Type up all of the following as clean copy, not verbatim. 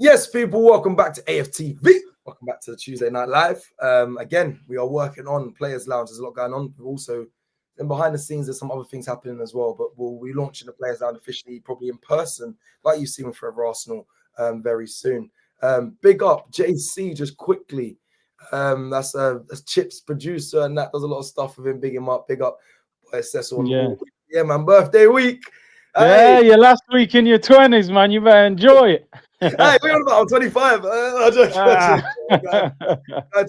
Yes, people, welcome back to AFTV. Welcome back to the Tuesday Night Live. Again, we are working on Players Lounge. There's a lot going on. We've also, and behind the scenes, there's some other things happening as well. But we'll be launching the Players Lounge officially, probably in person, like you've seen with Forever Arsenal, very soon. Big up JC, just quickly. That's Chip's producer, and that does a lot of stuff with him. Big him up. Big up Cecil. Yeah, man, birthday week. Yeah, hey. You're last week in your 20s, man. You better enjoy it. Hey, we're on about? I'm 25. Go to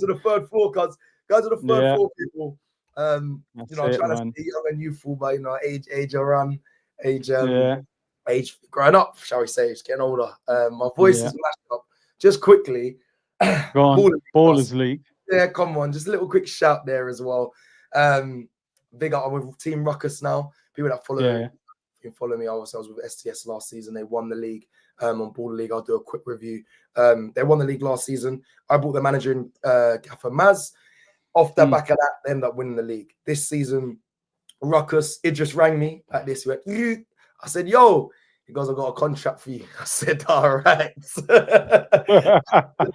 the third floor, cuz. Go to the third floor, people. I'm trying to stay young and youthful, but age around age growing up, shall we say? It's getting older. My voice is mashed up. Just quickly, go on, Ballers League. Yeah, come on, just a little quick shout there as well. Big up, I'm with Team Ruckus now. People that follow me. You can follow me. I was with STS last season. They won the league. On Baller League, I'll do a quick review. They won the league last season. I brought the manager in, Gaffer Maz. Off the back of that, they ended up winning the league. This season, Ruckus, Idris rang me like this. He went, "You." I said, "Yo." He goes, "I've got a contract for you." I said, "All right."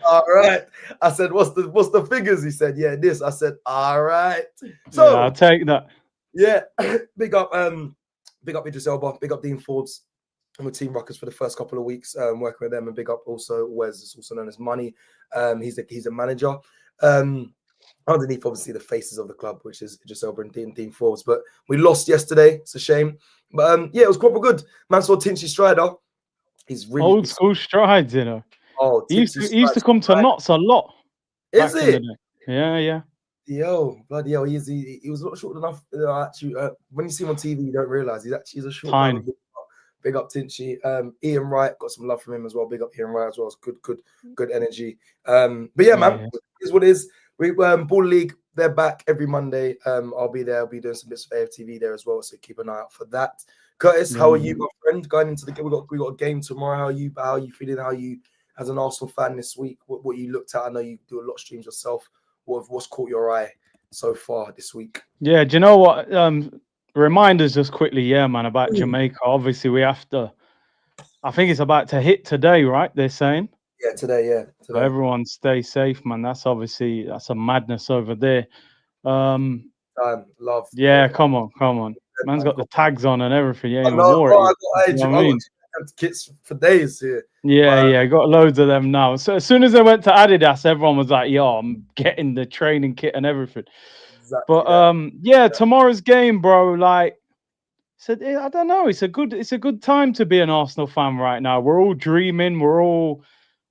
All right. I said, "What's the figures?" He said, "Yeah, this." I said, "All right." So yeah, I'll take that. Yeah, big up Idris Elba, big up Dean Forbes. I'm with Team Ruckus for the first couple of weeks, working with them, and big up also Wes, it's also known as Money. He's a manager. Underneath, obviously, the faces of the club, which is Idris Elba and Dean Forbes. But we lost yesterday. It's a shame. But yeah, it was proper good. Man saw Tinchy Strider. He's really old school strides, you know. Oh, he used to come to Knots a lot. Is it? Yeah. Yo, bloody hell, he was not short enough. Actually, when you see him on TV, you don't realize he's a short tiny. Big up Tinchy. Ian Wright, got some love from him as well. Big up Ian Wright as well. It's good energy. But yeah, man, it is what it is. We Ball League, they're back every Monday. I'll be there. I'll be doing some bits for AFTV there as well. So keep an eye out for that. Curtis, how are you, my friend? Going into the game, we got a game tomorrow. How are you feeling? How are you as an Arsenal fan this week? What you looked at? I know you do a lot of streams yourself. What's caught your eye so far this week? Yeah, do you know what? Reminders just quickly, man, about Jamaica. Obviously, we have to. I think it's about to hit today, right? They're saying. Yeah, today. Yeah. So everyone stay safe, man. That's a madness over there. Love. Yeah, come on. Man's got the tags on and everything. Yeah, I got kits for days here. Yeah, got loads of them now. So as soon as they went to Adidas, everyone was like, "Yo, I'm getting the training kit and everything." Exactly, but tomorrow's game, bro. Like, I don't know. It's a good time to be an Arsenal fan right now. We're all dreaming. We're all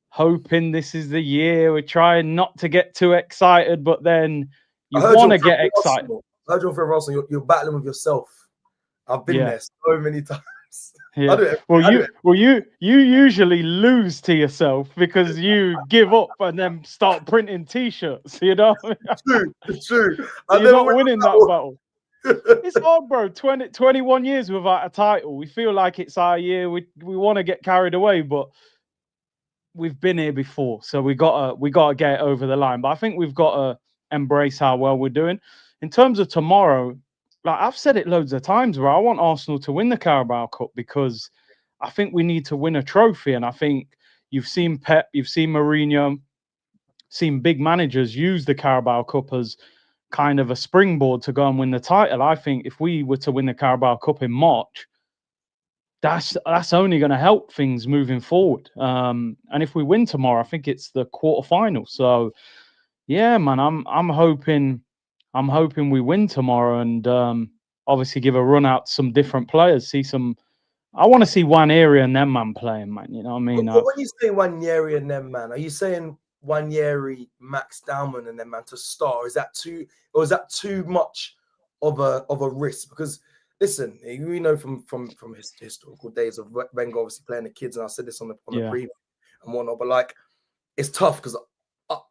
hoping this is the year. We're trying not to get too excited, but then you want to get excited. I heard you for Arsenal. You're battling with yourself. I've been there so many times. Yeah. You usually lose to yourself because you give up and then start printing T-shirts. You know. It's true. You're not winning that battle. It's hard, bro. 21 years without a title. We feel like it's our year. We want to get carried away, but we've been here before, so we gotta get it over the line. But I think we've got to embrace how well we're doing. In terms of tomorrow, like I've said it loads of times, bro, I want Arsenal to win the Carabao Cup because I think we need to win a trophy. And I think you've seen Pep, you've seen Mourinho, seen big managers use the Carabao Cup as kind of a springboard to go and win the title. I think if we were to win the Carabao Cup in March, that's only going to help things moving forward. And if we win tomorrow, I think it's the quarterfinal. So yeah, man, I'm hoping we win tomorrow and obviously give a run out to some different players. I want to see Nwaneri and them man playing, man. You know what I mean? But when you say Nwaneri and them man, are you saying Nwaneri, Max Dowman and them man to start? Or is that too much of a risk? Because listen, we know from historical days of Wenger obviously playing the kids, and I said this on the preview and whatnot, but like it's tough because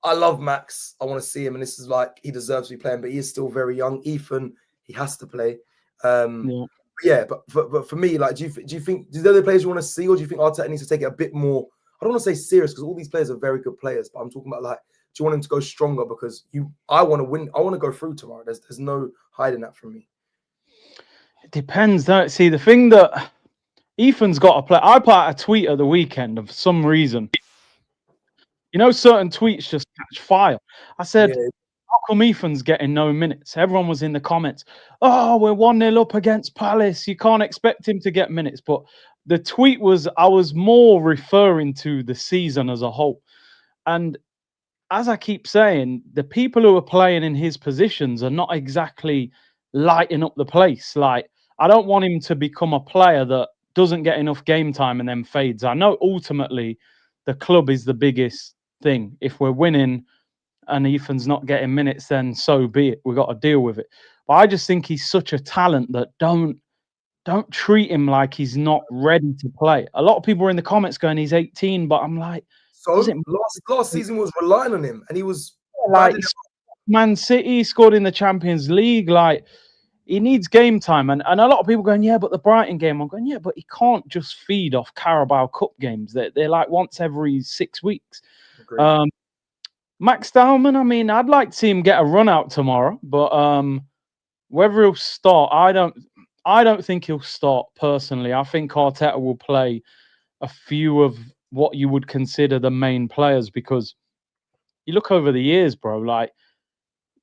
I love Max. I want to see him, and this is like he deserves to be playing, but he is still very young. Ethan, he has to play. But for me, like, do you think these are the players you want to see, or do you think Arteta needs to take it a bit more? I don't want to say serious because all these players are very good players, but I'm talking about like, do you want him to go stronger? Because I want to win. I want to go through tomorrow. There's no hiding that from me. It depends. See, the thing that Ethan's got to play. I put out a tweet at the weekend, and for some reason, You know, certain tweets just catch fire. I said, Yeah, how come Ethan's getting no minutes? Everyone was in the comments, oh, we're 1-0 up against Palace. You can't expect him to get minutes. But the tweet was, I was more referring to the season as a whole. And as I keep saying, the people who are playing in his positions are not exactly lighting up the place. Like, I don't want him to become a player that doesn't get enough game time and then fades. I know ultimately the club is the biggest thing. If we're winning and Ethan's not getting minutes, then so be it. We've got to deal with it. But I just think he's such a talent that don't treat him like he's not ready to play. A lot of people are in the comments going he's 18, but I'm like, does so it last season was relying on him, and he was like bad. Man City scored in the Champions League? Like, he needs game time. And a lot of people going, yeah, but the Brighton game. I'm going, yeah, but he can't just feed off Carabao Cup games. They're like once every 6 weeks. Agreed. Max Dowman, I mean, I'd like to see him get a run out tomorrow, but whether he'll start, I don't think he'll start personally. I think Arteta will play a few of what you would consider the main players, because you look over the years, bro, like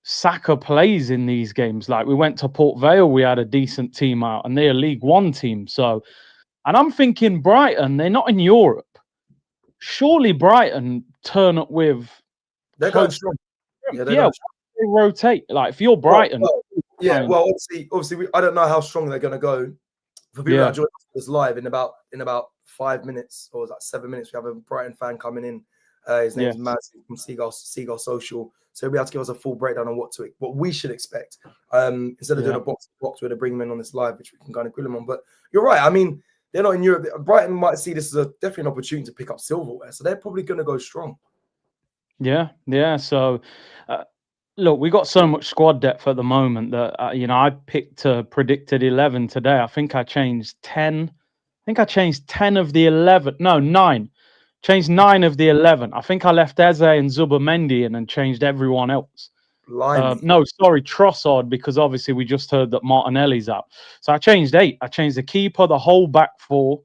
Saka plays in these games. Like, we went to Port Vale, we had a decent team out, and they're a League One team. So, and I'm thinking Brighton, they're not in Europe. Surely Brighton turn up with They're going close. strong. Yeah, they're Yeah, going strong. they rotate. Like, if you're Well, Brighton, well, yeah, fine. well, obviously, I don't know how strong they're going to go. For people Yeah, that join us live in about 5 minutes, or like 7 minutes, we have a Brighton fan coming in. His yeah, name's Maz from Seagull Social. So he'll be able to give us a full breakdown on what we should expect. Instead of doing yeah. a box to box where they bring him in on this live, which we can kind of grill him on. But you're right. I mean, they're not in Europe. Brighton might see this as definitely an opportunity to pick up silverware. So they're probably going to go strong. Yeah, yeah. So, look, we got so much squad depth at the moment that you know, I picked a predicted 11 today. I think I changed 10. I think I changed 10 of the 11. No, 9. Changed 9 of the 11. I think I left Eze and Zubimendi in and changed everyone else. Blimey. No, sorry, Trossard, because obviously we just heard that Martinelli's out. So I changed 8. I changed the keeper, the whole back 4,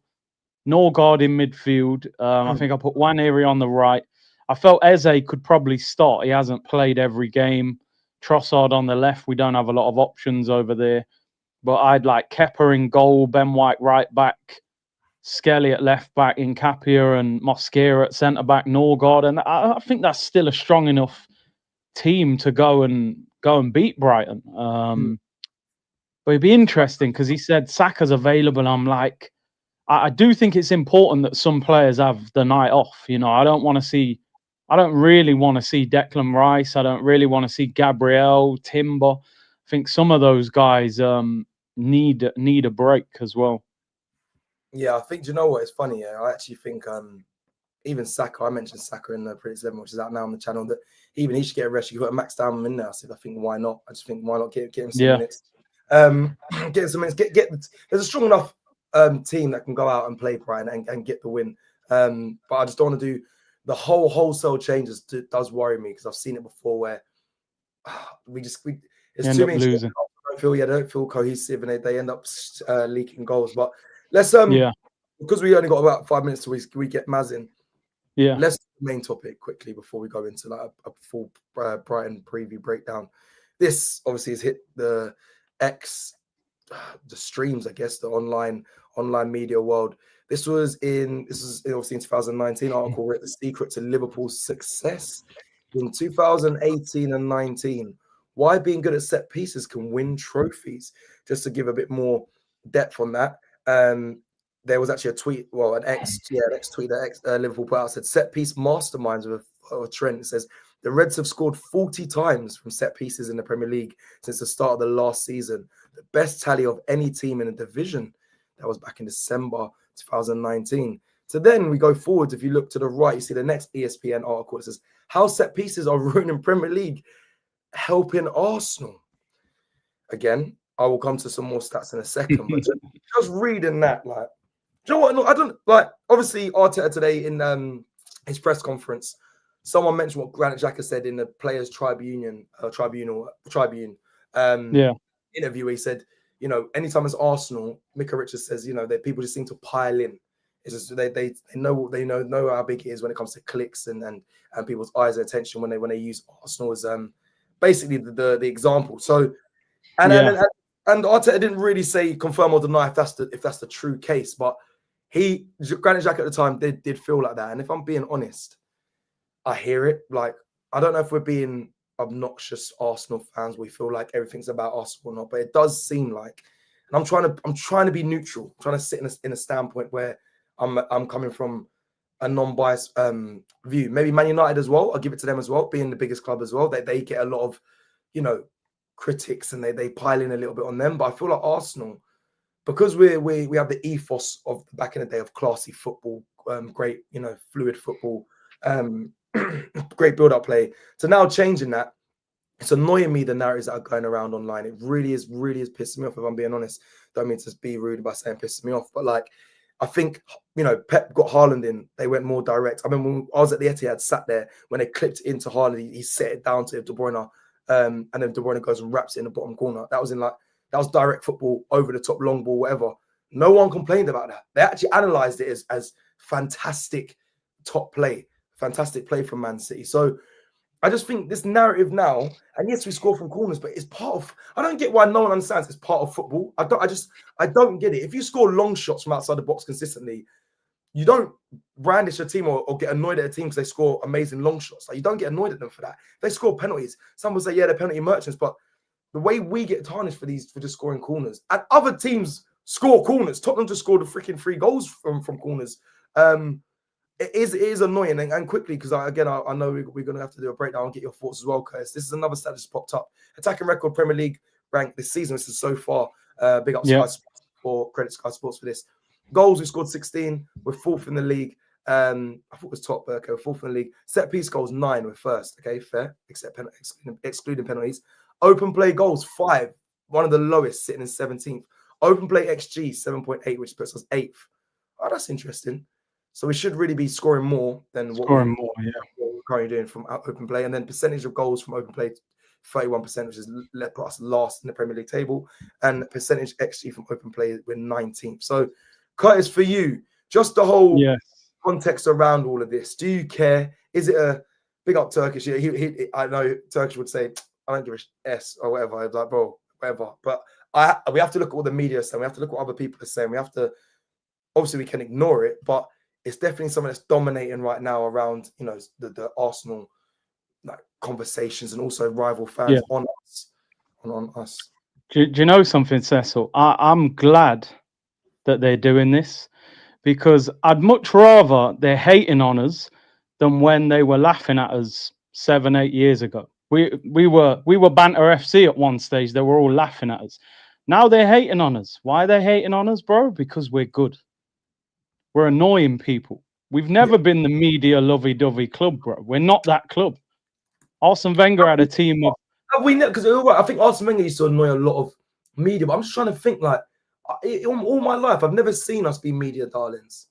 Norgard in midfield. I think I put Waneri on the right. I felt Eze could probably start. He hasn't played every game. Trossard on the left. We don't have a lot of options over there. But I'd like Kepa in goal, Ben White right back, Skelly at left back, Incapia and Mosquera at centre back, Norgard. And I think that's still a strong enough team to go and beat Brighton. But it'd be interesting because he said Saka's available. I'm like, I do think it's important that some players have the night off. You know, I don't really want to see Declan Rice. I don't really want to see Gabriel, Timber. I think some of those guys need a break as well. Yeah, I think, do you know what? It's funny. Yeah, I actually think even Saka, I mentioned Saka in the Pretty 7, which is out now on the channel, that even he should get a rest. You put a Max Dowman in there. I think why not? I just think why not get him some minutes. Get him some minutes. There's a strong enough team that can go out and play Brighton and get the win. But I just don't want to do the wholesale changes. Does worry me because I've seen it before where there's too many. Losing. They don't feel cohesive and they end up leaking goals. But let's because we only got about 5 minutes till we get Maz in. Yeah. Let's do the main topic quickly before we go into like a full Brighton preview breakdown. This obviously has hit the streams, I guess, the online media world. This was obviously in 2019 article written The Secret to Liverpool's Success in 2018 and 19. Why being good at set pieces can win trophies. Just to give a bit more depth on that. There was actually a tweet, an X tweet that Liverpool put out, said set piece masterminds with a trend. It says the Reds have scored 40 times from set pieces in the Premier League since the start of the last season. The best tally of any team in the division. That was back in December 2019. So then we go forward. If you look to the right, you see the next ESPN article. It says how set pieces are ruining Premier League, helping Arsenal. Again, I will come to some more stats in a second, but just reading that, like, do you know what? No, I don't like. Obviously, Arteta today in his press conference, someone mentioned what Granit Xhaka said in the Players Tribune interview. He said, you know, anytime it's Arsenal, Mika Richards says, you know, that people just seem to pile in It's just they know how big it is when it comes to clicks and people's eyes and attention when they use Arsenal as basically the example. So and Arteta didn't really say confirm or deny if that's the true case, but Granit Xhaka at the time did feel like that. And if I'm being honest, I hear it. Like, I don't know if we're being obnoxious Arsenal fans. We feel like everything's about Arsenal or not, but it does seem like. And I'm trying to be neutral. I'm trying to sit in a standpoint where I'm coming from a non-biased view. Maybe Man United as well. I'll give it to them as well, being the biggest club as well. They get a lot of, critics, and they pile in a little bit on them. But I feel like Arsenal, because we have the ethos of back in the day of classy football, great, fluid football, great build-up play, to now changing that. It's annoying me, the narratives that are going around online. It really is pissing me off, if I'm being honest. Don't mean to be rude by saying pissing me off, but like, I think, Pep got Haaland in. They went more direct. I mean, when I was at the Etihad, sat there, when they clipped into Haaland, he set it down to De Bruyne, and then De Bruyne goes and wraps it in the bottom corner. That was direct football, over the top, long ball, whatever. No one complained about that. They actually analysed it as fantastic top play, fantastic play from Man City. So I just think this narrative now, and yes, we score from corners, but it's part of. I don't get why no one understands it's part of football. I don't get it. If you score long shots from outside the box consistently, you don't brandish a team or get annoyed at a team because they score amazing long shots. Like, you don't get annoyed at them for that. If they score penalties, some will say, yeah, they're penalty merchants, but the way we get tarnished for just scoring corners, and other teams score corners. Tottenham just scored the freaking 3 goals from corners. It is annoying, and quickly, because I know we're going to have to do a breakdown and get your thoughts as well, Curtis. This is another stat that's popped up. Attacking record Premier League rank this season. This is so far. Big up Sky Sports for credit Sky Sports for this. Goals, we scored 16. We're 4th in the league. I thought it was top. Okay, we're 4th in the league. Set piece goals 9. We're 1st. Okay, fair. Excluding penalties. Open play goals 5. One of the lowest, sitting in 17th. Open play XG 7.8, which puts us 8th. Oh, that's interesting. So we should really be scoring more than what we're currently doing from open play. And then percentage of goals from open play, 31%, which is put us last in the Premier League table. And percentage XG from open play, we're 19th. So, Curtis, for you, just the whole context around all of this, do you care? Is it a big up Turkish? I know Turkish would say, I don't give a S or whatever. I was like, bro, whatever. But we have to look at what the media is saying. We have to look at what other people are saying. We have to, obviously, we can ignore it, but it's definitely something that's dominating right now around, the Arsenal conversations, and also rival fans on us. Do you know something, Cecil? I'm glad that they're doing this, because I'd much rather they're hating on us than when they were laughing at us 7-8 years ago. We were Banter FC at one stage. They were all laughing at us. Now they're hating on us. Why are they hating on us, bro? Because we're good. We're annoying people. We've never been the media lovey-dovey club, bro. We're not that club. Arsene Wenger had a team of... Because I think Arsene Wenger used to annoy a lot of media, but I'm just trying to think, like, all my life, I've never seen us be media darlings.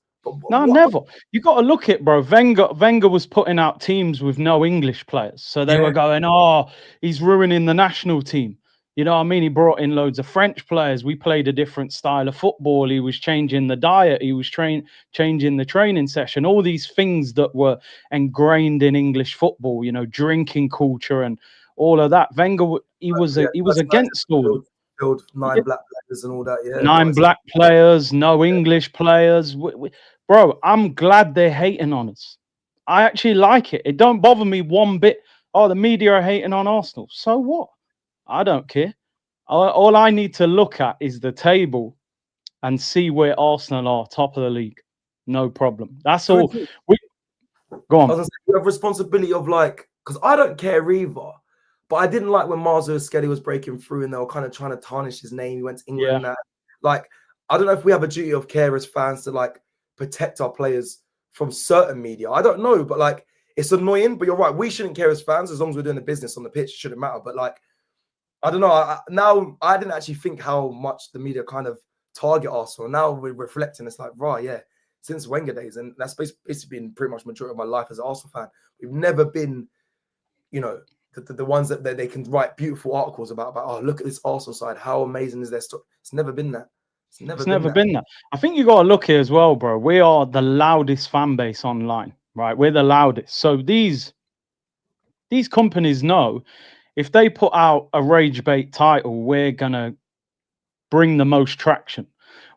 No, never. You got to look at it, bro. Wenger was putting out teams with no English players. So they were going, oh, he's ruining the national team. You know what I mean? He brought in loads of French players. We played a different style of football. He was changing the diet. He was changing the training session. All these things that were ingrained in English football, drinking culture and all of that. Wenger, he was against all of build 9 black players and all that. Yeah, 9 black players, no English players. Bro, I'm glad they're hating on us. I actually like it. It don't bother me one bit. Oh, the media are hating on Arsenal. So what? I don't care. All I need to look at is the table and see where Arsenal are, top of the league. No problem. That's all. Go on. I was gonna say, you have responsibility of, like, because I don't care either, but I didn't like when Marzo Skelly was breaking through and they were kind of trying to tarnish his name. He went to England. And like, I don't know if we have a duty of care as fans to, like, protect our players from certain media. I don't know, but, like, it's annoying. But you're right. We shouldn't care as fans, as long as we're doing the business on the pitch. It shouldn't matter. But, like, I don't know. Now I didn't actually think how much the media kind of target Arsenal. Now we're reflecting. It's like, right, yeah, since Wenger days, and that's basically been pretty much the majority of my life as an Arsenal fan. We've never been, the ones that they can write beautiful articles about. Oh, look at this Arsenal side. How amazing is their story? It's never been that. It's never been that. I think you got to look here as well, bro. We are the loudest fan base online, right? We're the loudest. So these companies know if they put out a rage bait title, we're gonna bring the most traction.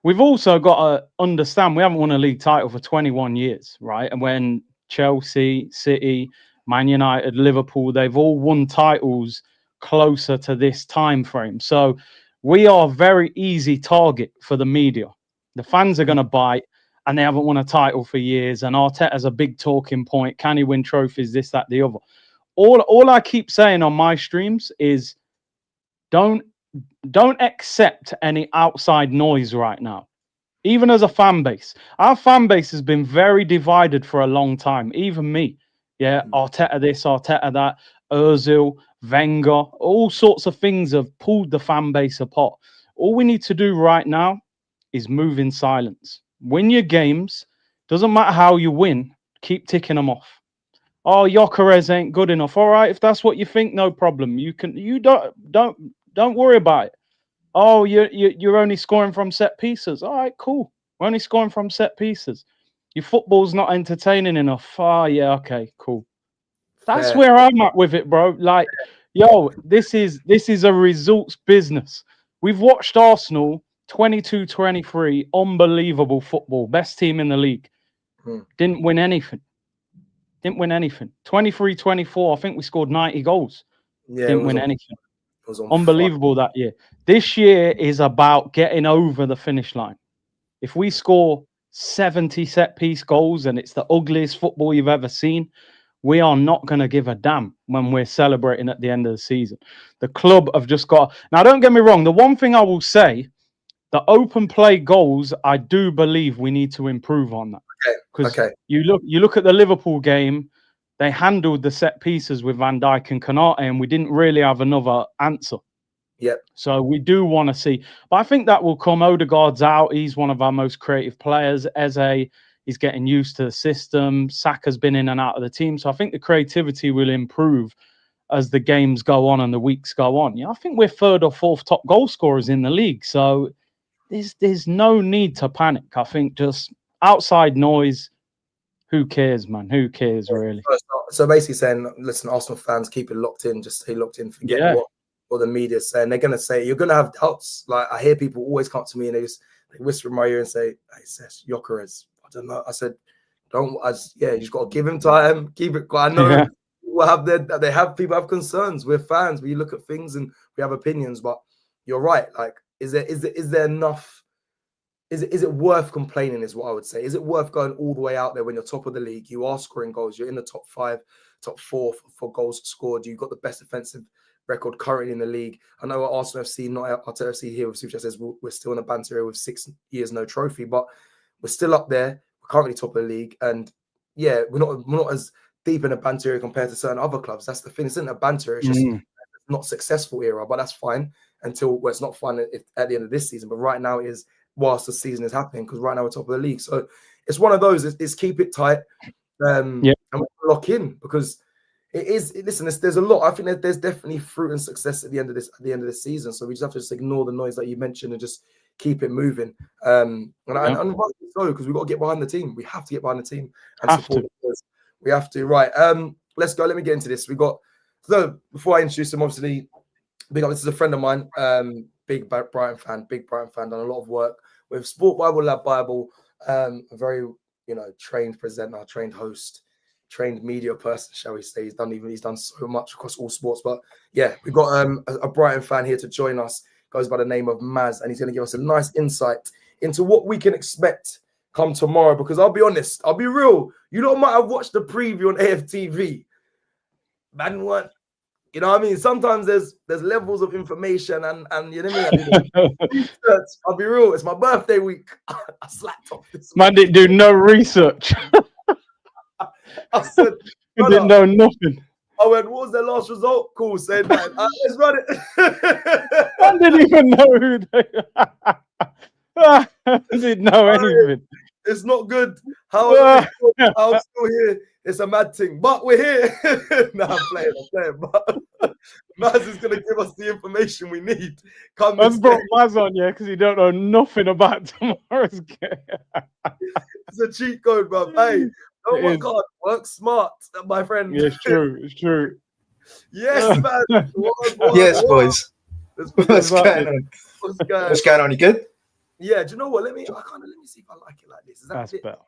We've also got to understand we haven't won a league title for 21 years, right? And when Chelsea, City, Man United, Liverpool, they've all won titles closer to this time frame. So we are a very easy target for the media. The fans are going to bite, and they haven't won a title for years. And Arteta's a big talking point. Can he win trophies? This, that, the other. All I keep saying on my streams is don't accept any outside noise right now. Even as a fan base, our fan base has been very divided for a long time. Even me, yeah, Arteta this, Arteta that, Ozil, Wenger, all sorts of things have pulled the fan base apart. All we need to do right now is move in silence. Win your games. Doesn't matter how you win. Keep ticking them off. Oh, Gyökeres ain't good enough. All right, if that's what you think, no problem. You don't worry about it. Oh, you're only scoring from set pieces. All right, cool. We're only scoring from set pieces. Your football's not entertaining enough. Oh, yeah, okay, cool. That's where I'm at with it, bro. Like, yo, this is a results business. We've watched Arsenal 22-23, unbelievable football, best team in the league. Didn't win anything. 23-24, I think we scored 90 goals. Yeah, didn't win anything. Unbelievable that year. This year is about getting over the finish line. If we score 70 set-piece goals and it's the ugliest football you've ever seen, we are not going to give a damn when we're celebrating at the end of the season. The club have just got... Now, don't get me wrong. The one thing I will say, the open play goals, I do believe we need to improve on that. Because you look at the Liverpool game, they handled the set pieces with Van Dijk and Konate, and we didn't really have another answer. Yep. So we do want to see, but I think that will come. Odegaard's out. He's one of our most creative players. Eze, he's getting used to the system. Saka's been in and out of the team. So I think the creativity will improve as the games go on and the weeks go on. Yeah, I think we're third or fourth top goal scorers in the league. So there's no need to panic. I think just outside noise. Who cares, man? Who cares, really? So basically saying, listen, Arsenal fans, keep it locked in. Just stay locked in. Forget what the media's saying. They're going to say, you're going to have doubts. Like, I hear people always come to me and they whisper in my ear and say, hey, Cecil, Gyökeres. I don't know. I said, you just got to give him time. Keep it quiet. I know people have concerns. We're fans. We look at things and we have opinions. But you're right. Like, is there enough? Is it worth complaining is what I would say. Is it worth going all the way out there when you're top of the league? You are scoring goals. You're in the top 5, top 4 for goals scored. You've got the best defensive record currently in the league. I know at Arsenal FC, not Arteta FC here with Super Chat says we're still in a banter area with 6 years no trophy, but we're still up there. We're currently top of the league. And yeah, we're not as deep in a banter area compared to certain other clubs. That's the thing. It's not a banter area. It's just not successful era, but that's fine until it's not fun at the end of this season. But right now it is whilst the season is happening, because right now we're top of the league. So it's one of those, it's keep it tight and we lock in, because it is, listen, there's a lot. I think there's definitely fruit and success at the end of this season. So we just have to just ignore the noise that you mentioned and just keep it moving. And rightly so, because we've got to get behind the team. We have to get behind the team and support the players. We have to. Right. Let's go. Let me get into this. So before I introduce him, obviously, this is a friend of mine, big Brighton fan, done a lot of work with Sport Bible Lab Bible, a very, trained presenter, trained host, trained media person, shall we say. He's done so much across all sports. But yeah, we've got a Brighton fan here to join us, goes by the name of Maz, and he's going to give us a nice insight into what we can expect come tomorrow. Because I'll be honest, I'll be real, you lot might have watched the preview on AFTV. Man, what? You know what I mean? Sometimes there's levels of information and you know what I mean? I'll be real, it's my birthday week. I slacked off this man, didn't do no research. I said, you didn't know nothing. I went, what was their last result? Cool, say that. Let's run it. I didn't even know who they I didn't know anything. It's not good. How I'm still here. It's a mad thing, but we're here. No, I'm playing. But Maz is gonna give us the information we need. I've brought Maz on, yeah, because you don't know nothing about tomorrow's game. It's a cheat code, bro. Hey, don't work hard. Work smart, my friend. Yeah, it's true. It's true. Yes, man. Yes, boys. What's going on? What's going on? You good? Yeah. Do you know what? Let me see if I like it like this. That's better.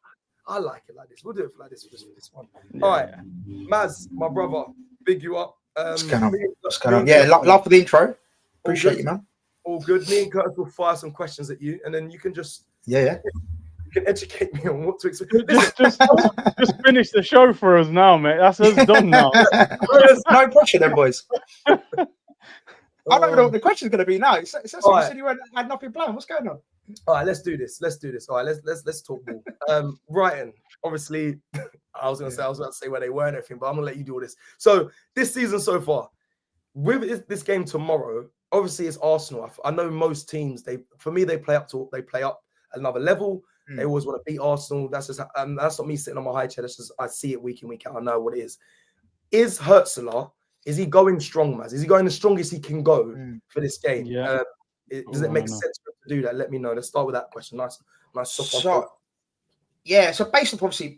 I like it like this. We'll do it like this for this one. Yeah. All right, Maz, my brother, big you up. What's going on? What's going on? Yeah, love for the intro. Appreciate you, man. All good. Me and Curtis will fire some questions at you, and then you can just you can educate me on what to expect. Just finish the show for us now, mate. That's us done now. No pressure, then, boys. I don't know what the question's going to be now. You said you had nothing planned. What's going on? All right, let's do this. All right, let's talk ball. Brighton, obviously, I was about to say where they were and everything, but I'm gonna let you do all this. So this season so far, with this game tomorrow, obviously it's Arsenal. I know most teams they play up another level. They always want to beat Arsenal. That's just that's not me sitting on my high chair. That's just I see it week in week out. I know what it is. Is Hurtzler? Is he going strong, Maz? Is he going the strongest he can go for this game? Yeah. Does it make sense for him to do that? Let me know. Let's start with that question. Nice. So based on obviously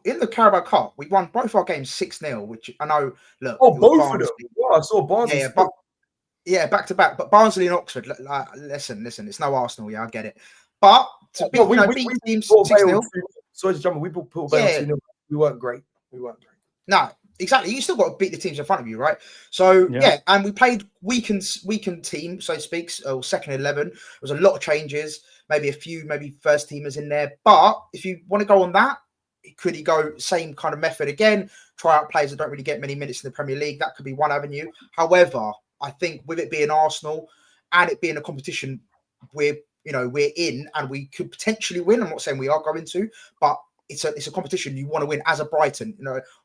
in the Carabao Cup, we won both our games 6-0, which I know. Look, both of them. Wow, I saw Barnsley. Back to back. But Barnsley and Oxford. Listen. It's no Arsenal. Yeah, I get it. But to beat teams 6-0. Sorry to jump. We put Vale 2-0. We weren't great. No. Exactly. You still got to beat the teams in front of you, right? So and we played weakened team, so to speak, or second 11. There was a lot of changes, maybe a few, first teamers in there. But if you want to go on that, could he go same kind of method again? Try out players that don't really get many minutes in the Premier League. That could be one avenue. However, I think with it being Arsenal and it being a competition we're in and we could potentially win. I'm not saying we are going to, but it's a competition you want to win as a Brighton.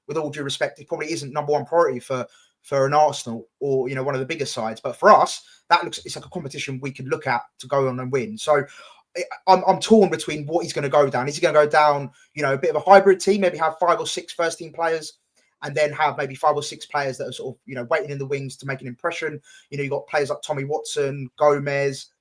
With all due respect, it probably isn't number one priority for an Arsenal or one of the bigger sides. But for us, it's like a competition we could look at to go on and win. So I'm torn between what he's going to go down. Is he going to go down, a bit of a hybrid team, maybe have 5 or 6 first team players, and then have maybe 5 or 6 players that are sort of waiting in the wings to make an impression. You've got players like Tommy Watson, Gomez,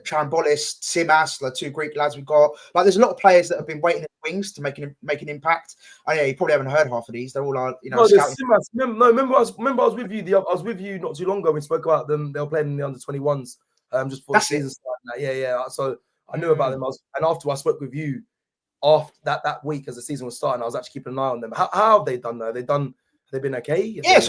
Chambolis, Simas, the 2 Greek lads we've got. There's a lot of players that have been waiting in the wings to make an impact. Oh yeah, you probably haven't heard half of these. They're all Simas. Remember I was with you. I was with you not too long ago. We spoke about them. They were playing in the under-21s just before the season started. Yeah. So I knew about them. And after I spoke with you after that week as the season was starting, I was actually keeping an eye on them. How have they done though? Have they been okay? Yeah.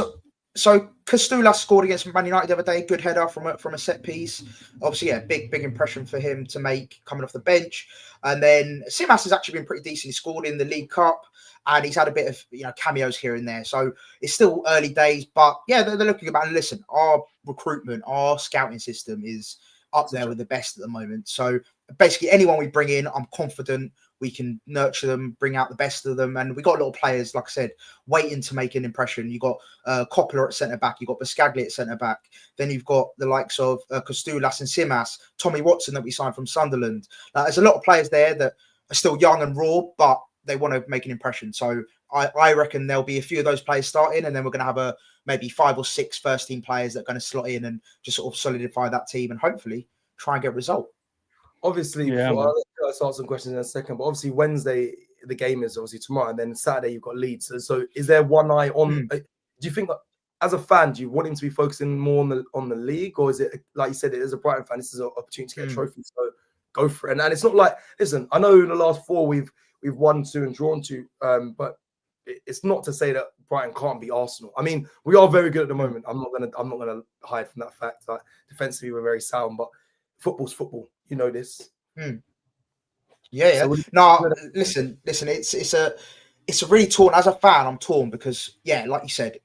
So Castula scored against Man United the other day. Good header from a set piece. Obviously, big impression for him to make coming off the bench. And then Simas has actually been pretty decent. He scored in the League Cup, and he's had a bit of cameos here and there. So it's still early days, but yeah, they're looking about. And listen, our recruitment, our scouting system is up there with the best at the moment. So basically, anyone we bring in, I'm confident we can nurture them, bring out the best of them. And we got a lot of players, like I said, waiting to make an impression. You got Coppola at centre-back. You've got Biscaglia at centre-back. Then you've got the likes of Costulas and Simas, Tommy Watson that we signed from Sunderland. There's a lot of players there that are still young and raw, but they want to make an impression. So I reckon there'll be a few of those players starting, and then we're going to have maybe 5 or 6 first-team players that are going to slot in and just sort of solidify that team and hopefully try and get a result. Obviously, I'll start some questions in a second, but obviously Wednesday the game is obviously tomorrow, and then Saturday you've got Leeds. So is there one eye on? Do you think, as a fan, do you want him to be focusing more on the league, or is it like you said, as a Brighton fan, this is an opportunity to get a trophy, so go for it? And it's not like, listen, I know in the last 4 we've won 2 and drawn 2, but it's not to say that Brighton can't beat Arsenal. I mean, we are very good at the moment. I'm not gonna hide from that fact. Defensively, we're very sound, but football's football. You know this. Yeah. So listen. It's a really torn. As a fan, I'm torn because like you said,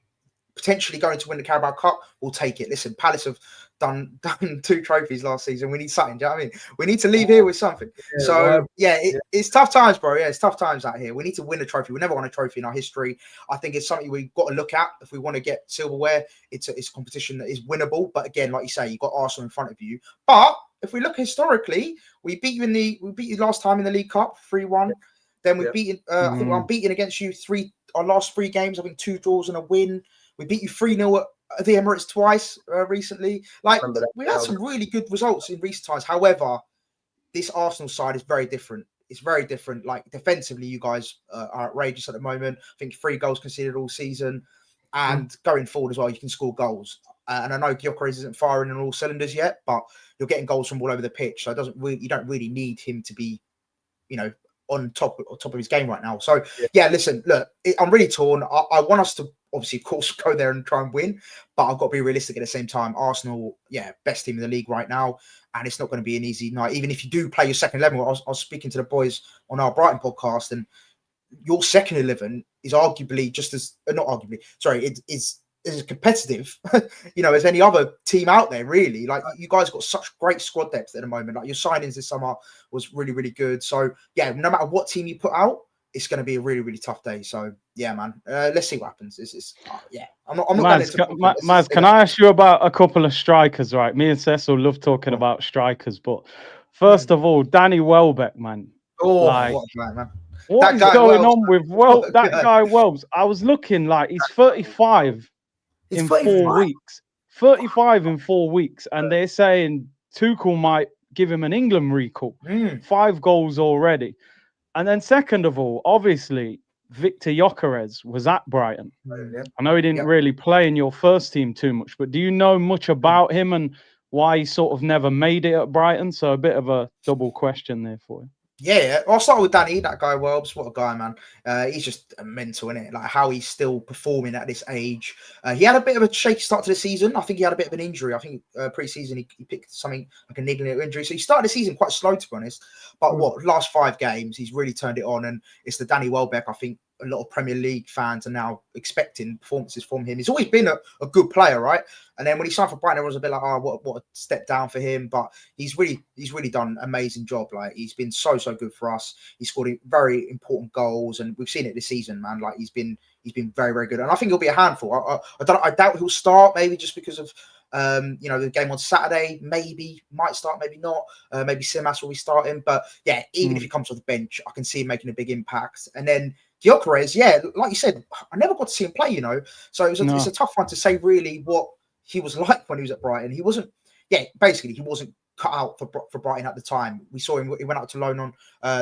potentially going to win the Carabao Cup, we'll take it. Listen, Palace have done 2 trophies last season. We need something. Do you know what I mean? We need to leave here with something. It's tough times, bro. Yeah, it's tough times out here. We need to win a trophy. We never won a trophy in our history. I think it's something we've got to look at if we want to get silverware. It's a competition that is winnable. But again, like you say, you've got Arsenal in front of you. But if we look historically, we beat you last time in the League Cup 3-1. Then we beat I think we're unbeaten against you our last 3 games. I think 2 draws and a win. We beat you 3-0 at the Emirates twice recently. Like, we had some really good results in recent times. However, this Arsenal side is very different. It's very different. Like, defensively, you guys are outrageous at the moment. I think 3 goals conceded all season. And going forward as well, you can score goals. And I know Gyökeres isn't firing on all cylinders yet, but you're getting goals from all over the pitch. So you don't really need him to be, on top of his game right now. So listen, look, I'm really torn. I want us to obviously, of course, go there and try and win, but I've got to be realistic at the same time. Arsenal, best team in the league right now, and it's not going to be an easy night. Even if you do play your second 11, I was speaking to the boys on our Brighton podcast, and your second 11 is arguably it is as competitive, as any other team out there, really. Like, you guys got such great squad depth at the moment. Like, your signings this summer was really, really good. So, no matter what team you put out, it's going to be a really, really tough day. So, man, let's see what happens. I'm not Maz, can I ask you about a couple of strikers, right? Me and Cecil love talking about strikers, but first of all, Danny Welbeck, man. What a guy, man. What is going on with that guy Welbs? I was looking, like, he's 35 in 4 weeks. 35 in 4 weeks. And they're saying Tuchel might give him an England recall. 5 goals already. And then second of all, obviously, Victor Gyökeres was at Brighton. I know he didn't really play in your first team too much, but do you know much about him and why he sort of never made it at Brighton? So a bit of a double question there for you. Yeah, I'll start with Danny, that guy Welbs. What a guy, man. He's just mental, isn't it? Like, how he's still performing at this age. He had a bit of a shaky start to the season. I think he had a bit of an injury. I think pre-season he picked something like a niggling injury. So he started the season quite slow, to be honest. But last 5 games, he's really turned it on. And it's the Danny Welbeck, I think, a lot of Premier League fans are now expecting performances from him. He's always been a good player, right? And then when he signed for Brighton, everyone was a bit like, what a step down for him. But he's really done an amazing job. Like, he's been so good for us. He's scored very important goals, and we've seen it this season, man. Like, he's been very, very good. And I think he'll be a handful. I doubt he'll start, maybe just because of the game on Saturday. Maybe might start, maybe not. Maybe Simas will be starting. But even if he comes off the bench, I can see him making a big impact. And then Gyökeres, like you said, I never got to see him play, So it's a tough one to say really what he was like when he was at Brighton. He wasn't, basically he wasn't cut out for Brighton at the time. We saw him, he went out to loan on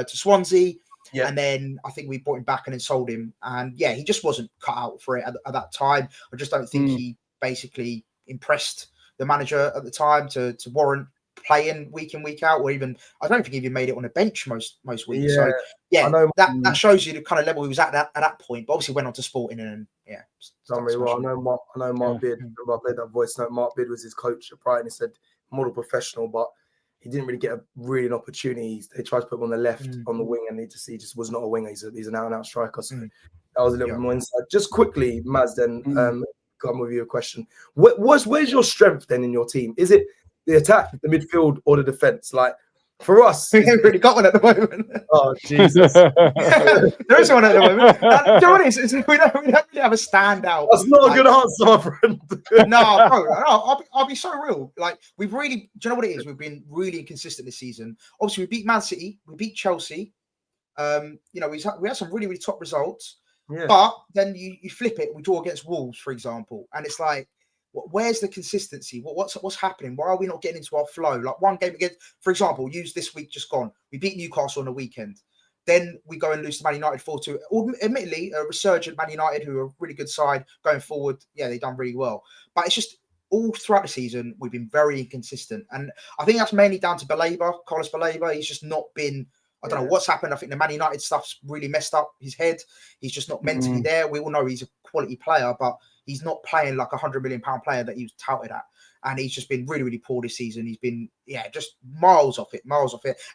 to Swansea. And then I think we brought him back and then sold him. And he just wasn't cut out for it at that time. I just don't think he basically impressed the manager at the time to warrant playing week in, week out, or even I don't think he even made it on a bench most weeks. So that shows you the kind of level he was at that point. But obviously went on to Sporting and done really well. I know Mark Beard. I played that voice note. Mark Beard was his coach at Brighton. He said model professional, but he didn't really get an opportunity. They tried to put him on the left on the wing, and he just was not a winger. He's an out and out striker. So that was a little bit more inside. Just quickly, Maz, then come with you a question. Where's your strength then in your team? Is it the attack, the midfield, or the defense? Like, for us, we haven't really got one at the moment. Oh Jesus, there is one at the moment. Do you know what it is? We don't really have a standout. That's not a good answer, my friend. No, bro, I'll be so real. Like, we've really, do you know what it is? We've been really inconsistent this season. Obviously, we beat Man City, we beat Chelsea. We had some really, really top results. Yeah. But then you flip it, we draw against Wolves, for example, and it's like, where's the consistency? What's happening? Why are we not getting into our flow? Like, one game against, for example, use this week just gone. We beat Newcastle on the weekend. Then we go and lose to Man United 4-2. Admittedly, a resurgent Man United, who are a really good side going forward. Yeah, they've done really well. But it's just all throughout the season, we've been very inconsistent. And I think that's mainly down to Carlos Baleba. He's just not been, I don't know what's happened. I think the Man United stuff's really messed up his head. He's just not mentally there. We all know he's a quality player, but he's not playing like £100 million player that he was touted at. And he's just been really, really poor this season. He's been, just miles off it.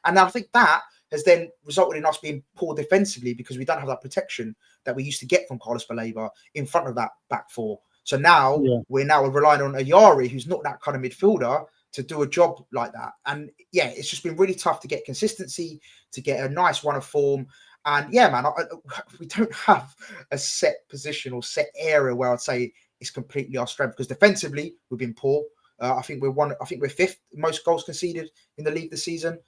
And I think that has then resulted in us being poor defensively because we don't have that protection that we used to get from Carlos Baleba in front of that back four. So now we're relying on Ayari, who's not that kind of midfielder, to do a job like that. And it's just been really tough to get consistency, to get a nice run of form. And we don't have a set position or set area where I'd say it's completely our strength, because defensively we've been poor. I think we're fifth most goals conceded in the league this season.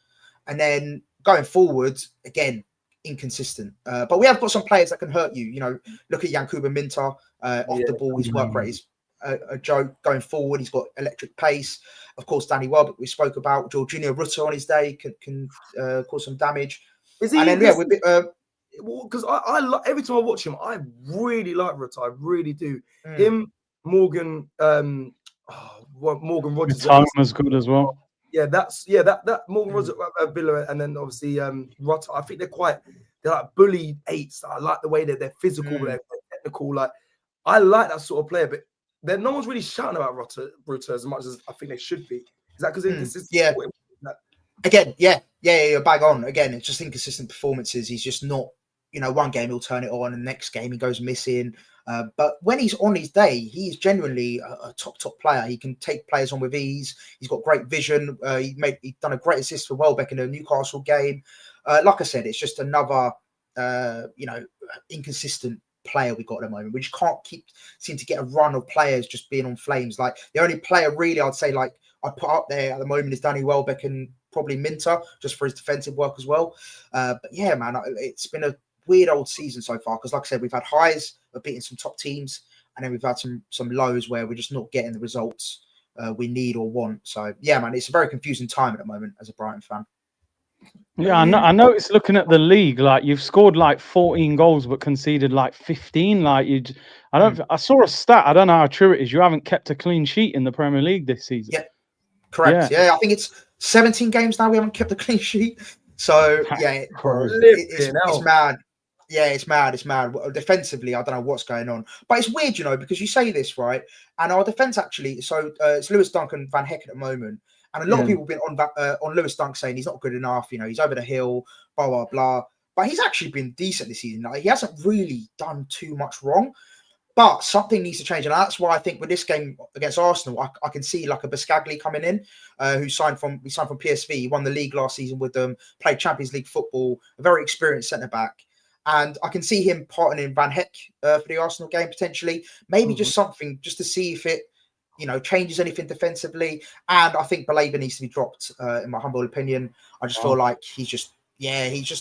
And then going forward, again, inconsistent. But we have got some players that can hurt you. You know, look at Yankuba Minter off the ball. His work rate is a joke. Going forward, he's got electric pace. Of course, Danny Welbeck we spoke about. Jorginho Rutter on his day can cause some damage. Is he? And then because I every time I watch him, I really like Rutter. I really do. Him, Morgan, Morgan Rogers. Time was good as well. Yeah, that Morgan Rogers at Villa, and then obviously Rutter. I think they're like bully eights. I like the way that they're physical, they're technical. Like I like that sort of player, but no one's really shouting about Rutter as much as I think they should be. Is that because inconsistent? Yeah. Again, you're bang on. Again, it's just inconsistent performances. He's just not, one game he'll turn it on, and the next game he goes missing. But when he's on his day, he's genuinely a top player. He can take players on with ease. He's got great vision. He's done a great assist for Welbeck in the Newcastle game. Like I said, it's just another, inconsistent player we got at the moment. We just can't seem to get a run of players just being on flames. Like the only player really I'd say like I'd put up there at the moment is Danny Welbeck and probably Minter, just for his defensive work as well. But yeah, man, it's been a weird old season so far because, like I said, we've had highs of beating some top teams, and then we've had some lows where we're just not getting the results we need or want. So yeah, man, it's a very confusing time at the moment as a Brighton fan. Yeah, I noticed looking at the league, like you've scored like 14 goals but conceded like 15. Like I saw a stat. I don't know how true it is. You haven't kept a clean sheet in the Premier League this season. Yeah, correct. Yeah, I think it's 17 games now we haven't kept a clean sheet. So yeah, it's mad. Yeah, it's mad. Defensively, I don't know what's going on, but it's weird, because you say this, right? And our defense actually, so it's Lewis Dunk and Van Heck at the moment, and a lot of people have been on Lewis Dunk saying he's not good enough. He's over the hill, blah blah blah. But he's actually been decent this season. Like, he hasn't really done too much wrong. But something needs to change, and that's why I think with this game against Arsenal, I can see like a Biscagli coming in, who signed from PSV. He won the league last season with them, played Champions League football, a very experienced centre back, and I can see him partnering in Van Heck for the Arsenal game potentially. Maybe just something just to see if it, changes anything defensively. And I think Baleba needs to be dropped, in my humble opinion. I just feel like he's just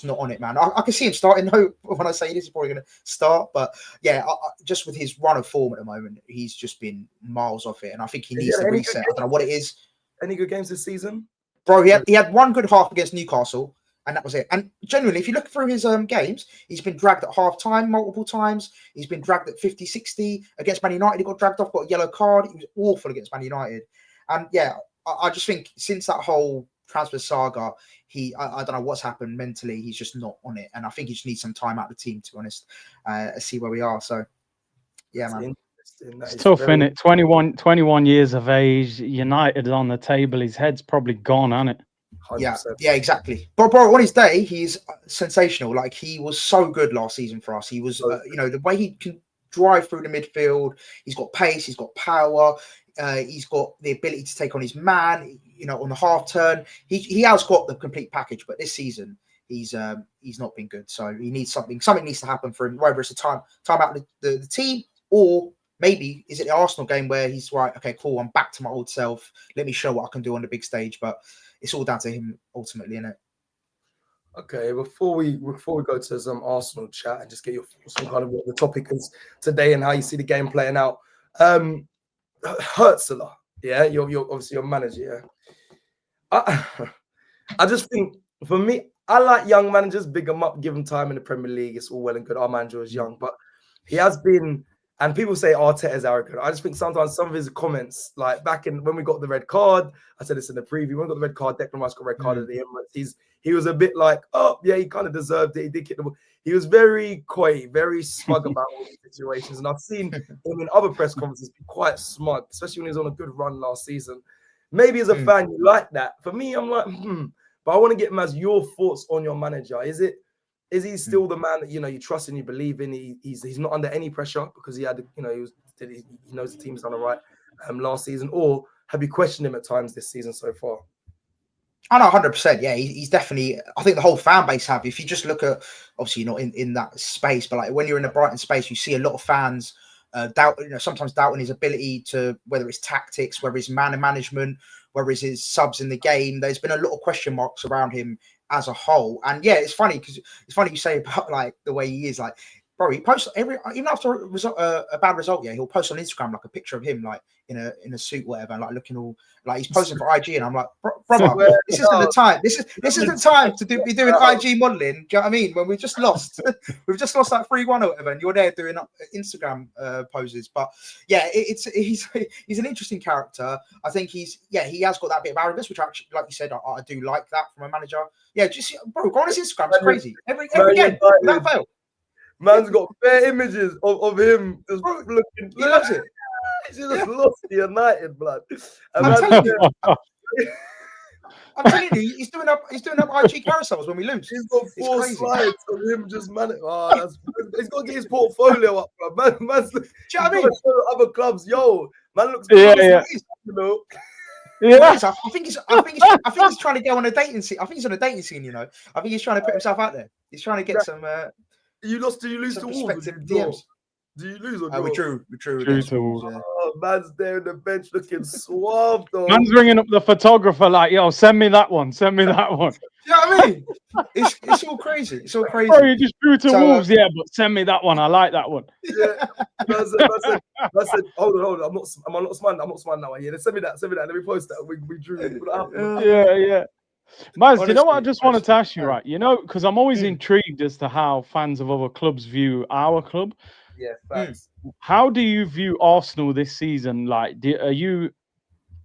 not on it, man. I can see him starting though. When I say this, he's probably going to start, but yeah, just with his run of form at the moment, he's just been miles off it, and I think he needs to reset. I don't know what it is. Any good games this season, bro? He had one good half against Newcastle, and that was it. And generally, if you look through his games, he's been dragged at half time multiple times. He's been dragged at 50, 60 against Man United. He got dragged off, got a yellow card. He was awful against Man United, and yeah, I just think since that whole transfer saga, I don't know what's happened mentally. He's just not on it, and I think he just needs some time out of the team, to be honest. See where we are. So yeah, man. It's tough, isn't it? 21 years of age, United on the table. His head's probably gone, hasn't it? 100%. Yeah, exactly. But bro, on his day, he's sensational. Like, he was so good last season for us. He was, the way he can drive through the midfield. He's got pace. He's got power. He's got the ability to take on his man. On the half turn, he has got the complete package. But this season, he's not been good. So he needs something. Something needs to happen for him. Whether it's a time out the team, or maybe is it the Arsenal game where he's right? Okay, cool. I'm back to my old self. Let me show what I can do on the big stage. But it's all down to him ultimately, isn't it? Okay, before we go to some Arsenal chat and just get your thoughts on kind of what the topic is today and how you see the game playing out. Hurtsler, yeah, you're obviously your manager. Yeah, I just think for me, I like young managers, big them up, give them time in the Premier League. It's all well and good. Our manager is young, but he has been. And people say Arteta is arrogant. I just think sometimes some of his comments, like back in when we got the red card, I said this in the preview, when we got the red card, Declan Rice got red card at the Emirates. He was a bit like, oh yeah, he kind of deserved it. He did kick the ball. He was very coy, very smug about all the situations. And I've seen him in other press conferences be quite smug, especially when he was on a good run last season. Maybe as a fan, you like that. For me, I'm like, But I want to get Maz your thoughts on your manager. Is he still the man that you trust and you believe in? He's not under any pressure because he had he knows the team's done all right last season, or have you questioned him at times this season so far? I know 100%. Yeah, he's definitely. I think the whole fan base have. If you just look at, obviously you're not in that space, but like when you're in the Brighton space, you see a lot of fans sometimes doubting his ability to, whether it's tactics, whether it's man management, whether it's his subs in the game. There's been a lot of question marks around him as a whole. And yeah, it's funny because you say about like the way he is, like, bro, he posts even after a bad result, yeah, he'll post on Instagram like a picture of him like in a suit, whatever, and like looking all like he's posing for IG, and I'm like, brother, this isn't the time. This isn't the time to be doing IG modeling. Do you know what I mean? When we've just lost, we've just lost like 3-1 or whatever, and you're there doing Instagram poses. But yeah, he's an interesting character. I think he has got that bit of arrogance, which actually, like you said, I do like that from a manager. Yeah, just bro, go on his Instagram. It's crazy every game without fail. Man's got bare images of him just looking. He loves it. He just lost the United, blood. I'm telling you, he's doing up IG carousels when we lose. He's got 4 slides of him just managing. Oh, he's got to get his portfolio up, bro. Man's do you know what I mean? Other clubs, yo, man looks. Yeah. You know. Yeah, I think he's trying to go on a dating scene. I think he's on a dating scene. You know, I think he's trying to put himself out there. He's trying to get some. Do you lose to Wolves? DMs. Do you lose? We drew to Wolves. Yeah. Oh, man's there on the bench looking suave, though. Man's ringing up the photographer like, yo, send me that one. Send me that one. You know what I mean? It's all crazy. It's all crazy. Bro, you just drew to Wolves, yeah, but send me that one. I like that one. Yeah. I said, hold on. I'm not smiling that one. Yeah, send me that. Let me post that. We drew. Yeah. Maz, honestly, you know what I just wanted to ask you, right? You know, because I'm always intrigued as to how fans of other clubs view our club. Yeah, thanks. How do you view Arsenal this season? Like, are you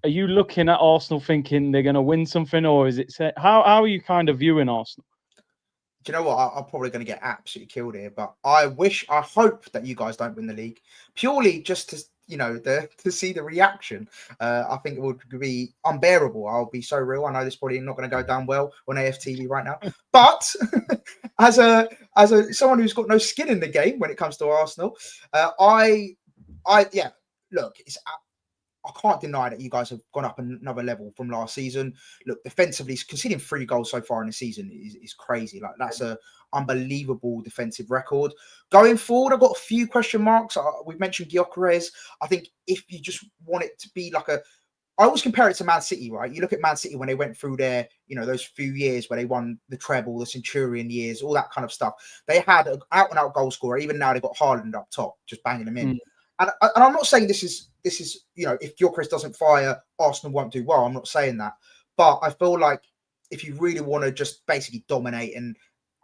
looking at Arsenal thinking they're going to win something, or is it how are you kind of viewing Arsenal? Do you know what? I'm probably going to get absolutely killed here, but I hope that you guys don't win the league purely just to. To see the reaction, I think it would be unbearable. I'll be so real. I know this is probably not going to go down well on AFTV right now, but as someone who's got no skin in the game when it comes to Arsenal, look, I can't deny that you guys have gone up another level from last season. Look, defensively, conceding 3 goals so far in the season is crazy. Like, that's a unbelievable defensive record. Going forward, I've got a few question marks. We've mentioned Gyökeres. I think if you just want it to be like I always compare it to Man City, right? You look at Man City when they went through their, those few years where they won the treble, the Centurion years, all that kind of stuff. They had an out-and-out goal scorer. Even now, they've got Haaland up top, just banging them in. And I'm not saying this is if Gyökeres doesn't fire, Arsenal won't do well. I'm not saying that. But I feel like if you really want to just basically dominate and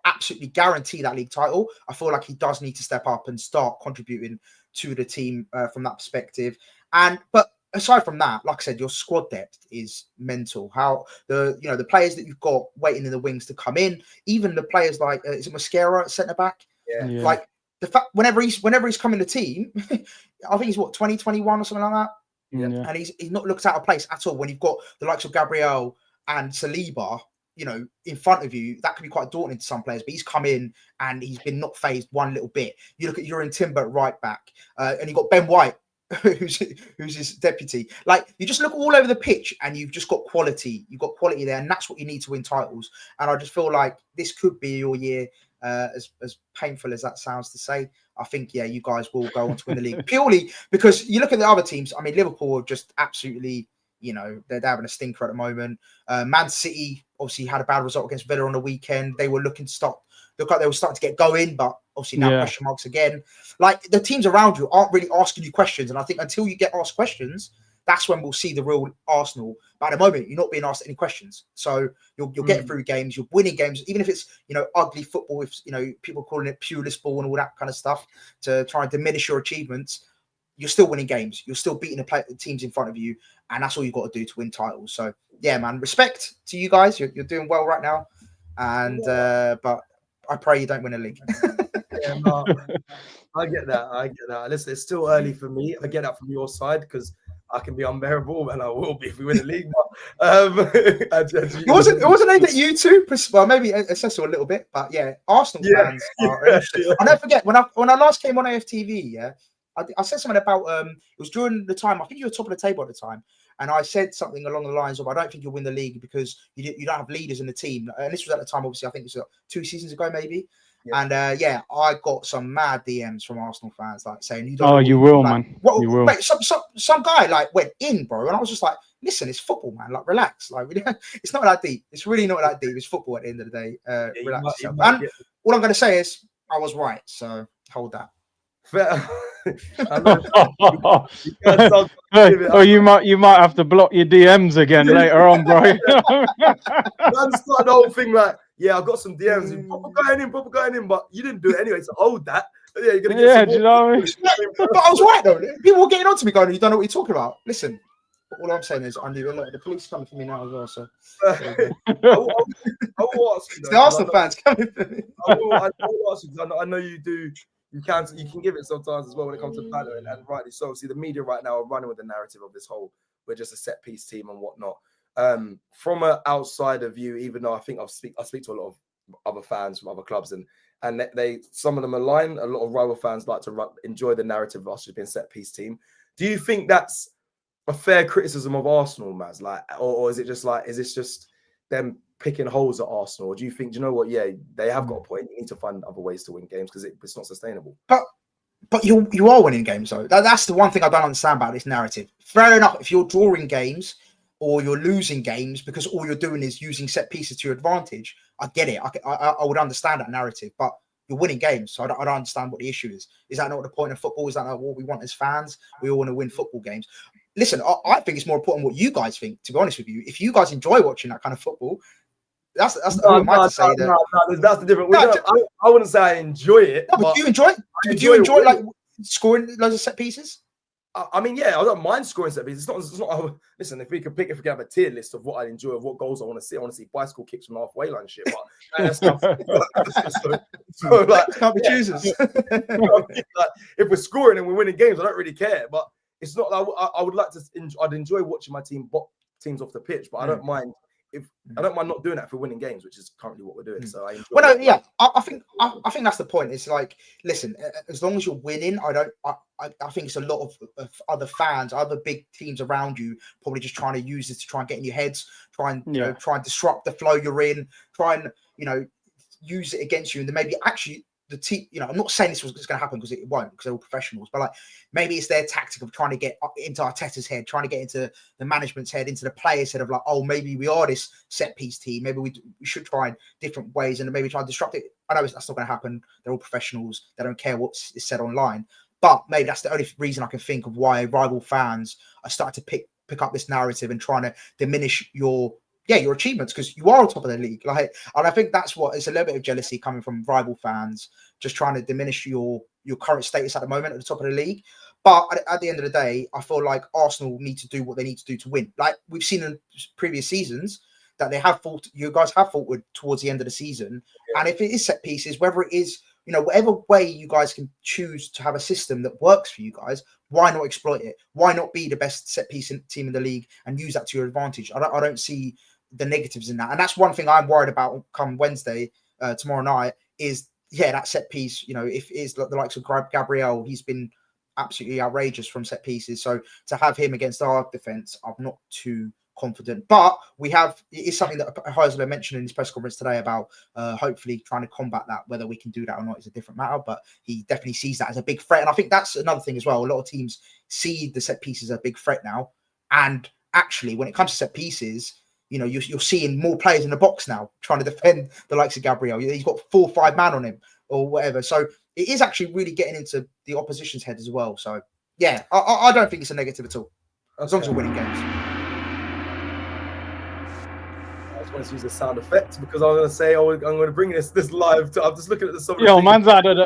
absolutely guarantee that league title, I feel like he does need to step up and start contributing to the team from that perspective. But aside from that, like I said, your squad depth is mental. How the players that you've got waiting in the wings to come in, even the players like is it Mascara at centre back? Yeah. Like the fact whenever he's come in the team, I think he's 2021 or something like that. Yeah. And he's not looked out of place at all when you've got the likes of Gabriel and Saliba, in front of you. That can be quite daunting to some players, but he's come in and he's been not phased one little bit. You look at Jurgen Timber at right back, and you've got Ben White, who's his deputy. Like, you just look all over the pitch and you've just got quality. You've got quality there, and that's what you need to win titles. And I just feel like this could be your year, as painful as that sounds to say. I think, you guys will go on to win the league purely because you look at the other teams. I mean, Liverpool are just absolutely, they're having a stinker at the moment. Man City obviously had a bad result against Villa on the weekend. They were looking to stop. Look like they were starting to get going, but obviously now question marks again. Like, the teams around you aren't really asking you questions. And I think until you get asked questions, that's when we'll see the real Arsenal. But at the moment, you're not being asked any questions. So you're getting through games, you're winning games, even if it's, ugly football, if, people calling it pewless ball and all that kind of stuff to try and diminish your achievements. You're still winning games. You're still beating the teams in front of you. And that's all you've got to do to win titles. So, yeah, man, respect to you guys. You're doing well right now. And but I pray you don't win a league. Yeah, no, I get that. Listen, it's still early for me. I get that from your side because I can be unbearable, and I will be if we win the league. But it wasn't aimed at you two. Well, maybe Cecil a little bit, but yeah, Arsenal fans are interesting. I'll never forget when I last came on AFTV. I said something about it was during the time, I think you were top of the table at the time, and I said something along the lines of, I don't think you'll win the league because you don't have leaders in the team. And this was at the time, obviously, I think it was 2 seasons ago maybe. And yeah, I got some mad DMs from Arsenal fans like saying, "You don't." Oh, you will, like, man. What, you will. Wait, some guy like went in, bro, and I was just like, "Listen, it's football, man. Like, relax. Like, it's not that deep. It's really not that deep. It's football at the end of the day. Relax yourself." And all I'm going to say is, I was right. So hold that. You might have to block your DMs again later on, bro. Man started the whole thing like, yeah, I got some DMs, proper going in, but you didn't do it anyway. So hold that. Yeah, you're gonna get some do you know what I mean? But I was right though. People were getting on to me going, "You don't know what you're talking about." Listen, all I'm saying is, Andy, look, the police coming for me now as well. So I will ask you, the Arsenal fans coming for me. I will ask you because I know you do. You can give it sometimes as well when it comes to banter, and rightly so. Obviously, the media right now are running with the narrative of this whole we're just a set piece team and whatnot. From an outsider view, even though I think I speak to a lot of other fans from other clubs, and they some of them align. A lot of rival fans like to enjoy the narrative of us just being a set piece team. Do you think that's a fair criticism of Arsenal, Maz? Like, or is it just like, is this just them picking holes at Arsenal? Or do you think, do you know what? Yeah, they have got a point. You need to find other ways to win games because it's not sustainable. But you are winning games though. That's the one thing I don't understand about this narrative. Fair enough, if you're drawing games or you're losing games because all you're doing is using set pieces to your advantage, I get it. I would understand that narrative, but you're winning games, so I don't understand what the issue is. Is that not the point of football? Is that not what we want as fans? We all want to win football games. Listen, I think it's more important what you guys think, to be honest with you. If you guys enjoy watching that kind of football, that's that's the different. I wouldn't say I enjoy it. No, but do you enjoy it? Do you enjoy like scoring loads of set pieces? I mean, yeah, I don't mind scoring set pieces. It's not. Listen, if we could have a tier list of what I enjoy, of what goals I want to see bicycle kicks from the halfway line shit. But that's stuff. So like, can't be choosers. Like, if we're scoring and we're winning games, I don't really care. But it's not like I would like to. I'd enjoy watching my teams off the pitch, but I don't mind. I don't mind not doing that for winning games, which is currently what we're doing. So I enjoy. Well, no, yeah, I think that's the point. It's like, listen, as long as you're winning, I think it's a lot of other fans, other big teams around you, probably just trying to use this to try and get in your heads, try and disrupt the flow you're in, try and use it against you, and then maybe actually the team. I'm not saying this was going to happen because it won't, because they're all professionals, but like maybe it's their tactic of trying to get into Arteta's head, trying to get into the management's head, into the players' head of like, oh, maybe we are this set piece team. Maybe we should try different ways and maybe try to disrupt it. I know that's not going to happen. They're all professionals. They don't care what is said online. But maybe that's the only reason I can think of why rival fans are starting to pick up this narrative and trying to diminish your achievements, because you are on top of the league. And I think that's what it's a little bit of jealousy coming from rival fans, just trying to diminish your current status at the moment at the top of the league. But at the end of the day, I feel like Arsenal need to do what they need to do to win. Like we've seen in previous seasons that you guys have faltered towards the end of the season. Yeah. And if it is set pieces, whether it is, whatever way you guys can choose to have a system that works for you guys, why not exploit it? Why not be the best set piece team in the league and use that to your advantage? I don't see the negatives in that. And that's one thing I'm worried about come Wednesday, tomorrow night, is that set piece. If it is the likes of Gabriel, he's been absolutely outrageous from set pieces. So to have him against our defense, I'm not too confident. But it is something that Heisler mentioned in his press conference today about hopefully trying to combat that. Whether we can do that or not is a different matter, but he definitely sees that as a big threat. And I think that's another thing as well. A lot of teams see the set pieces as a big threat now. And actually, when it comes to set pieces, you're seeing more players in the box now trying to defend the likes of Gabriel. He's got 4 or 5 man on him or whatever. So it is actually really getting into the opposition's head as well. So yeah, I don't think it's a negative at all, as long as you're winning games. I just wanted to use the sound effects because I was going to say I'm going to bring this live. I'm just looking at the. Yo, man's added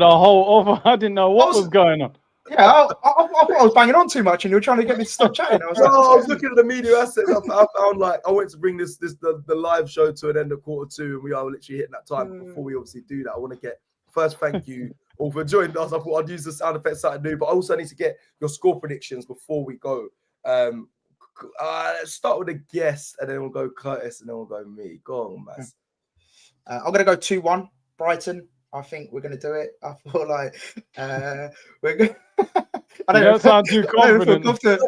a whole over. I didn't know what was going on. Yeah, I thought I was banging on too much, and you were trying to get me to stop chatting. I was looking at the media assets. I found I went to bring the live show to an end of Q2, and we are literally hitting that time. Before we obviously do that, I want to get first thank you all for joining us. I thought I'd use the sound effects something new, but I also need to get your score predictions before we go. Let's start with the guest, and then we'll go Curtis, and then we'll go me. Go on, Maz. I'm gonna go 2-1 Brighton. I think we're going to do it. I feel like we're going You don't sound too confident. Listen.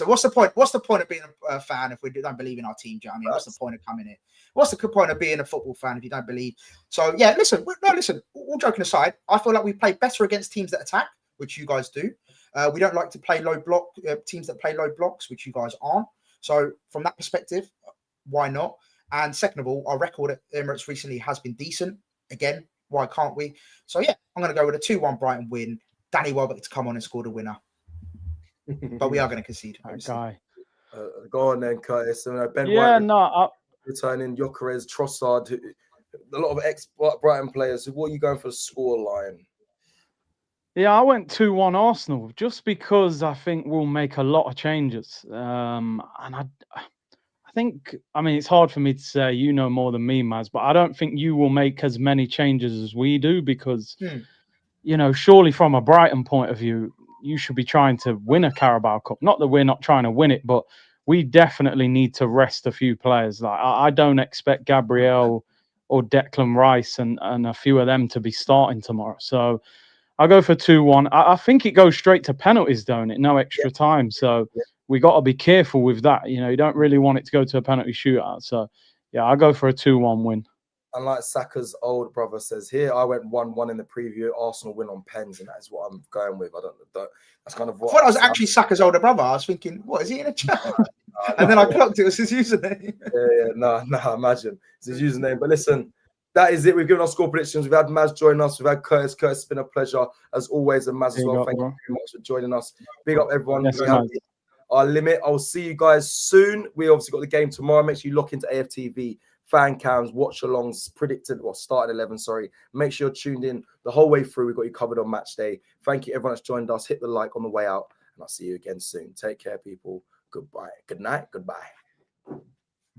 What's the point? What's the point of being a fan if we don't believe in our team? Do you know what I mean? What's the point of coming here? What's the point of being a football fan if you don't believe? So yeah, listen. All joking aside, I feel like we play better against teams that attack, which you guys do. We don't like to play low block teams that play low blocks, which you guys aren't. So from that perspective, why not? And second of all, our record at Emirates recently has been decent. Again, why can't we? So yeah, I'm going to go with a 2-1 Brighton win. Danny Welbeck to come on and score the winner. But we are going to concede. Guy. Go on then, Curtis. Ben White returning, Gyökeres, Trossard, a lot of ex-Brighton players. What are you going for the score line? Yeah, I went 2-1 Arsenal just because I think we'll make a lot of changes. And I think, I mean, it's hard for me to say, you know more than me, Maz, but I don't think you will make as many changes as we do because, you know, surely from a Brighton point of view, you should be trying to win a Carabao Cup. Not that we're not trying to win it, but we definitely need to rest a few players. Like I don't expect Gabriel or Declan Rice and a few of them to be starting tomorrow. So I'll go for 2-1. I think it goes straight to penalties, don't it? No extra time. So we got to be careful with that. You know, you don't really want it to go to a penalty shootout. So, yeah, I'll go for a 2-1 win. And like Saka's old brother says here, I went 1-1 in the preview. Arsenal win on pens, and that is what I'm going with. I don't that's kind of what. I thought I was actually Saka's older brother. I was thinking, what is he in a chat? And then I clocked it was his username. No, imagine it's his username. But listen, that is it. We've given our score predictions. We've had Maz join us. We've had Curtis. Curtis, it's been a pleasure as always, and Maz as well. Thank you very much for joining us. Big up everyone. Yes, our limit. I'll see you guys soon. We obviously got the game tomorrow. Make sure you lock into AFTV. Fan cams, watch alongs, predicted or started 11. Sorry, make sure you're tuned in the whole way through. We've got you covered on match day. Thank you, everyone that's joined us. Hit the like on the way out, and I'll see you again soon. Take care, people. Goodbye. Good night. Goodbye.